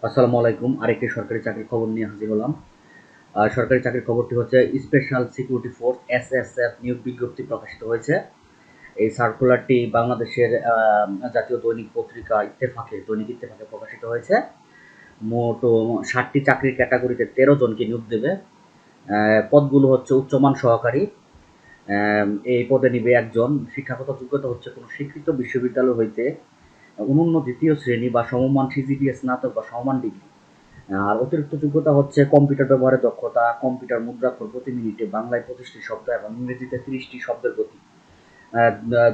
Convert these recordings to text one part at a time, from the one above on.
আসসালামু আলাইকুম। আরেকটি সরকারি চাকরির খবর নিয়ে হাজির হলাম। সরকারি চাকরির খবরটি হচ্ছে স্পেশাল সিকিউরিটি ফোর্স এসএসএফ নিয়োগ বিজ্ঞপ্তি প্রকাশিত হয়েছে। এই সার্কুলারটি বাংলাদেশের জাতীয় দৈনিক পত্রিকা দৈনিক ইত্তেফাকে প্রকাশিত হয়েছে। মোট 60টি চাকরির ক্যাটাগরিতে 13 জনকে নিয়োগ দেবে। পদগুলো হচ্ছে উচ্চমান সহকারী। এই পদে নিবে একজন। শিক্ষাগত যোগ্যতা হচ্ছে কোনো স্বীকৃত বিশ্ববিদ্যালয় হইতে অনন্য দ্বিতীয় শ্রেণী বা সমমান সিজিপিএ স্নাতক বা সমমান ডিগ্রি। আর অতিরিক্ত যোগ্যতা হচ্ছে কম্পিউটার ব্যবহারের দক্ষতা, কম্পিউটার মুদ্রাক্ষর প্রতি মিনিটে বাংলায় 25টি শব্দ এবং ইংরেজিতে 30টি শব্দের গতি।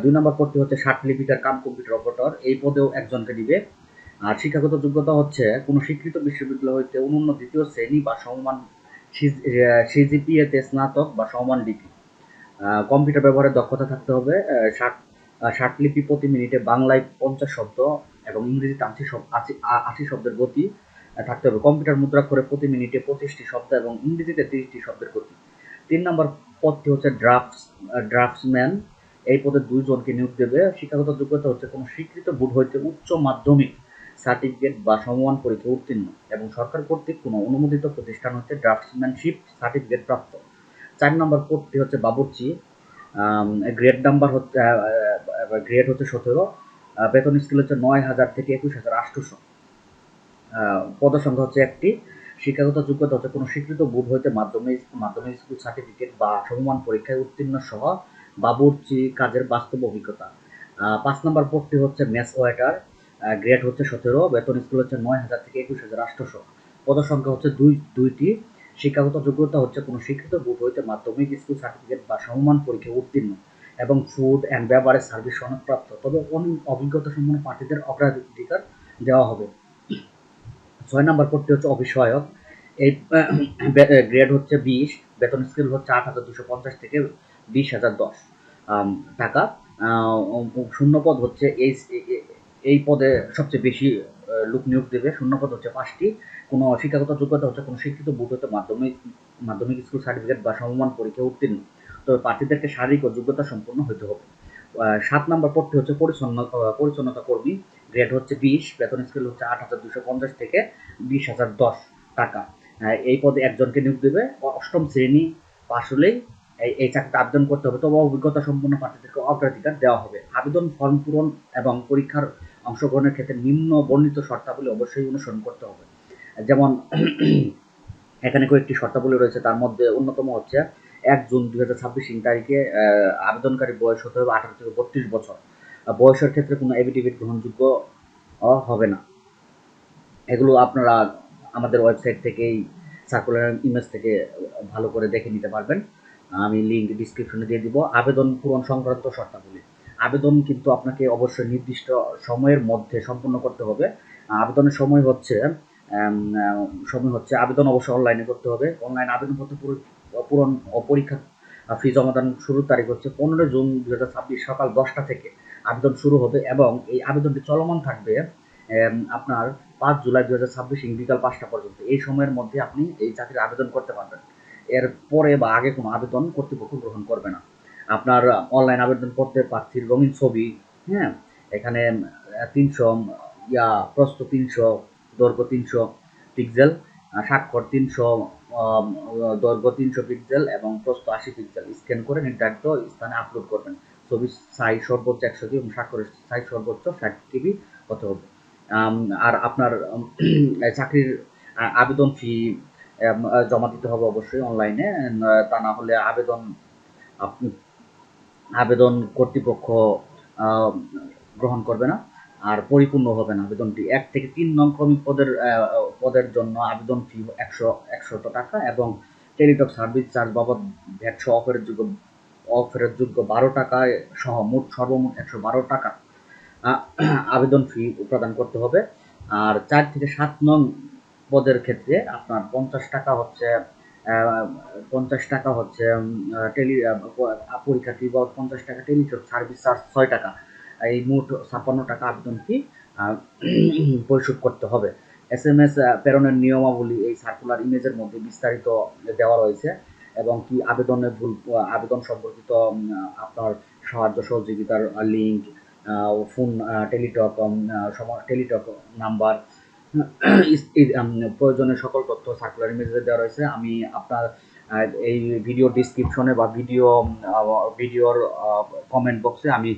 2 নম্বর পদটি হচ্ছে ষাটলিপিকার কাম কম্পিউটার অপারেটর। এই পদেও একজনকে দিবে। আর শিক্ষাগত যোগ্যতা হচ্ছে কোনো স্বীকৃত বিশ্ববিদ্যালয় হইতে অনন্য দ্বিতীয় শ্রেণী বা সমমান সিজিপিএতে স্নাতক বা সমমান ডিগ্রি। কম্পিউটার ব্যবহারের দক্ষতা থাকতে হবে। ষাটলিপি প্রতি মিনিটে বাংলায় 50 শব্দ এবং ইংরেজিতে 80 শব্দের গতি থাকতে হবে। কম্পিউটার মুদ্রাক্ষরে প্রতি মিনিটে 25টি শব্দ এবং ইংরেজিতে 30টি শব্দের গতি। 3 নম্বর পদটি হচ্ছে ড্রাফটসম্যান। এই পদে 2 জনকে নিয়োগ দেবে। শিক্ষাগত যোগ্যতা হচ্ছে কোনো স্বীকৃত বোর্ড হইতে উচ্চ মাধ্যমিক সার্টিফিকেট বা সমমান পরীক্ষায় উত্তীর্ণ এবং সরকার কর্তৃক কোনো অনুমোদিত প্রতিষ্ঠান হতে ড্রাফটসম্যানশিপ সার্টিফিকেট প্রাপ্ত। 4 নম্বর পদটি হচ্ছে বাবুর্চি। গ্রেড নাম্বার হচ্ছে গ্রেড হচ্ছে 17। বেতন স্কেল হচ্ছে 9,000 থেকে 21,800। পদসংখ্যা হচ্ছে একটি। শিক্ষাগত যোগ্যতা হচ্ছে কোনো স্বীকৃত বোর্ড হইতে মাধ্যমিক স্কুল সার্টিফিকেট বা সমমান পরীক্ষায় উত্তীর্ণ সহ বাবুর্চি কাজের বাস্তব অভিজ্ঞতা। 5 নম্বর পদটি হচ্ছে মেস ওয়েটার। গ্রেড হচ্ছে 17। বেতন স্কুল হচ্ছে 9,000 থেকে 21,800। পদসংখ্যা হচ্ছে দুইটি। শিক্ষাগত যোগ্যতা হচ্ছে কোনো স্বীকৃত বোর্ড হইতে মাধ্যমিক স্কুল সার্টিফিকেট বা সমমান পরীক্ষায় উত্তীর্ণ এবং ফুড অ্যান্ড বেভারেজ সার্ভিস সনদপ্রাপ্ত। তবে অভিজ্ঞতা সম্পন্ন প্রার্থীদের অগ্রাধিকার দেওয়া হবে। 6 নম্বর পদটি হচ্ছে অফিস সহায়ক। এই গ্রেড হচ্ছে 20। বেতন স্কেল হচ্ছে 8,250 থেকে 20,010 টাকা। শূন্য পদ হচ্ছে এই পদে সবচেয়ে বেশি লোক নিয়োগ দেবে। শূন্য পদ হচ্ছে 5টি। কোনো শিক্ষাগত যোগ্যতা হচ্ছে কোনো স্বীকৃত বোর্ড হতে মাধ্যমিক স্কুল সার্টিফিকেট বা সমমান পরীক্ষায় উত্তীর্ণ। তবে প্রার্থীদেরকে শারীরিক ও যোগ্যতা সম্পন্ন হতে হবে। 7 নম্বর পদটি হচ্ছে পরিচ্ছন্নতা কর্মী। গ্রেড হচ্ছে 20। বেতন স্কেল হচ্ছে 8,250 থেকে 20,010 টাকা। এই পদে একজনকে নিয়োগ দেবে। 8ম শ্রেণী পাশ হলেই এই চাকরিতে আবেদন করতে হবে। তবে অভিজ্ঞতা সম্পন্ন প্রার্থীদেরকে অগ্রাধিকার দেওয়া হবে। আবেদন ফর্ম পূরণ এবং পরীক্ষার অংশগ্রহণের ক্ষেত্রে নিম্ন বর্ণিত শর্তাবলী অবশ্যই অনুসরণ করতে হবে। যেমন এখানে কয়েকটি শর্তাবলী রয়েছে। তার মধ্যে অন্যতম হচ্ছে 1 জুন 2026 তারিখে আবেদনকারী বয়স হতে হবে 18 থেকে 32 বছর। বয়সের ক্ষেত্রে কোনো এফিডেভিট গ্রহণযোগ্য হবে না। এগুলো আপনারা আমাদের ওয়েবসাইট থেকেই সার্কুলার ইমেজ থেকে ভালো করে দেখে নিতে পারবেন। আমি লিঙ্ক ডিসক্রিপশনে দিয়ে দিব। আবেদন পূরণ সংক্রান্ত শর্তাবলী। আবেদন কিন্তু আপনাকে অবশ্যই নির্দিষ্ট সময়ের মধ্যে সম্পূর্ণ করতে হবে। আবেদনের সময় হচ্ছে আবেদন অবশ্যই অনলাইনে করতে হবে। অনলাইন আবেদনপত্র পূরণ ও পরীক্ষা ফি জমাদান শুরুর তারিখ হচ্ছে 15 জুন 2026 সকাল 10টা থেকে আবেদন শুরু হবে এবং এই আবেদনটি চলমান থাকবে আপনার 5 জুলাই 2026 বিকাল 5টা পর্যন্ত। এই সময়ের মধ্যে আপনি এই চাকরির আবেদন করতে পারবেন। এর পরে বা আগে কোনো আবেদন কর্তৃপক্ষ গ্রহণ করবে না। আপনার অনলাইন আবেদন করতে প্রার্থীর রঙিন ছবি, হ্যাঁ, এখানে 300 প্রস্থ 300, দৈর্ঘ্য 300 পিক্সেল, স্বাক্ষর 300, দৈর্ঘ্য 300 পিক্সেল এবং প্রস্থ 80 পিক্সেল স্ক্যান করে নির্ধারিত স্থানে আপলোড করবেন। ছবির সাইজ সর্বোচ্চ 100 জিবি এবং স্বাক্ষরের সাইজ সর্বোচ্চ 60 জিবি হতে হবে। আর আপনার চাকরির আবেদন ফি জমা দিতে হবে অবশ্যই অনলাইনে। তা না হলে আপনি আবেদন কর্তৃপক্ষ গ্রহণ করবে না আর পরিপূর্ণ হবে না আবেদনটি। 1 থেকে 3 নং ক্রমিক পদের জন্য আবেদন ফি 100 টাকা এবং টেলিটক সার্ভিস চার্জ বাবদ ভ্যাট সহ অফেরতযোগ্য 12 টাকায় সহ সর্বমোট 112 টাকা আবেদন ফি প্রদান করতে হবে। আর 4 থেকে 7 নং পদের ক্ষেত্রে আপনার 50 টাকা হচ্ছে 50 টাকা হচ্ছে পরীক্ষা ফি বাবদ 50 টাকা, টেলিটক সার্ভিস চার্জ 6 টাকা। এই মোট 56 টাকা আবেদন ফি পরিশোধ করতে হবে। SMS প্রেরণের নিয়মাবলী এই সার্কুলার ইমেজের মধ্যে বিস্তারিত দেওয়া রয়েছে এবং কি আবেদন সম্পর্কিত আপনার সাহায্য সহযোগিতার লিঙ্ক, ফোন, টেলিটক নাম্বার, প্রয়োজনীয় সকল তথ্য সার্কুলার ইমেজে দেওয়া রয়েছে। আমি আপনার এই ভিডিও ডিসক্রিপশনে বা ভিডিওর কমেন্ট বক্সে আমি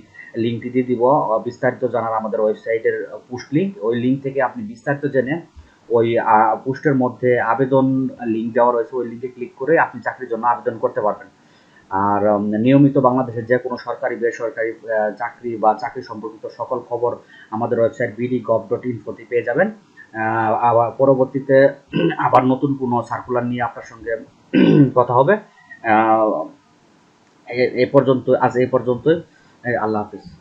লিঙ্কটি দিয়ে দিব। বিস্তারিত জানার আমাদের ওয়েবসাইটের পোস্ট লিঙ্ক, ওই লিঙ্ক থেকে আপনি বিস্তারিত জেনে ওই পোস্টের মধ্যে আবেদন লিঙ্ক দেওয়া রয়েছে, ওই লিঙ্কে ক্লিক করে আপনি চাকরির জন্য আবেদন করতে পারবেন। আর নিয়মিত বাংলাদেশের যে কোনো সরকারি বেসরকারি চাকরি বা চাকরি সম্পর্কিত সকল খবর আমাদের ওয়েবসাইট bd.gov.info তে পেয়ে যাবেন। আবার পরবর্তীতে আবার নতুন কোনো সার্কুলার নিয়ে আপনার সঙ্গে কথা হবে। এ পর্যন্ত আজ এই পর্যন্তই। আল্লাহ হাফিজ।